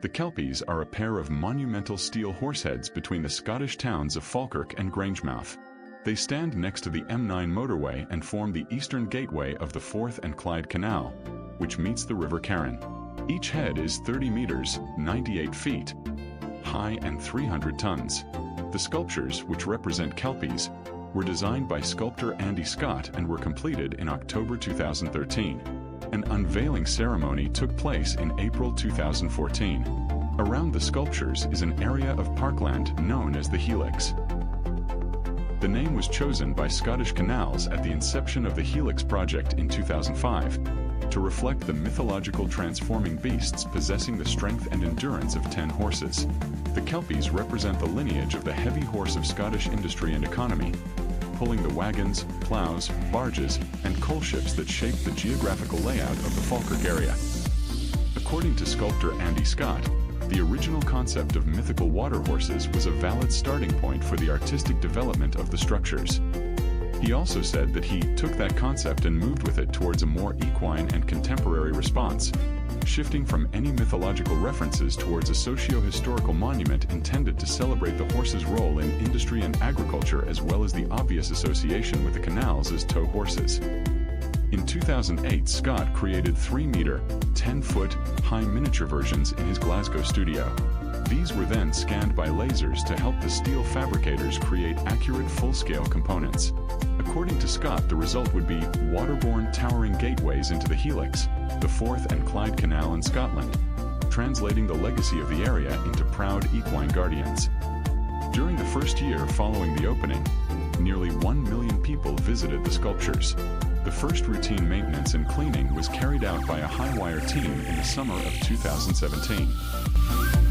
The Kelpies are a pair of monumental steel horseheads between the Scottish towns of Falkirk and Grangemouth. They stand next to the M9 motorway and form the eastern gateway of the Forth and Clyde Canal, which meets the River Carron. Each head is 30 meters, 98 feet, high and 300 tons. The sculptures, which represent Kelpies, were designed by sculptor Andy Scott and were completed in October 2013. An unveiling ceremony took place in April 2014. Around the sculptures is an area of parkland known as the Helix. The name was chosen by Scottish Canals at the inception of the Helix project in 2005 to reflect the mythological transforming beasts possessing the strength and endurance of 10 horses. The Kelpies represent the lineage of the heavy horse of Scottish industry and economy, pulling the wagons, plows, barges, and coal ships that shape the geographical layout of the Falkirk area. According to sculptor Andy Scott, the original concept of mythical water horses was a valid starting point for the artistic development of the structures. He also said that he took that concept and moved with it towards a more equine and contemporary response, shifting from any mythological references towards a socio-historical monument intended to celebrate the horse's role in industry and agriculture, as well as the obvious association with the canals as tow horses. In 2008, Scott created 3-meter, 10-foot high miniature versions in his Glasgow studio. These were then scanned by lasers to help the steel fabricators create accurate full-scale components. According to Scott, the result would be waterborne towering gateways into the Helix, the Forth and Clyde Canal in Scotland, translating the legacy of the area into proud equine guardians. During the first year following the opening, nearly 1 million people visited the sculptures. The first routine maintenance and cleaning was carried out by a high-wire team in the summer of 2017.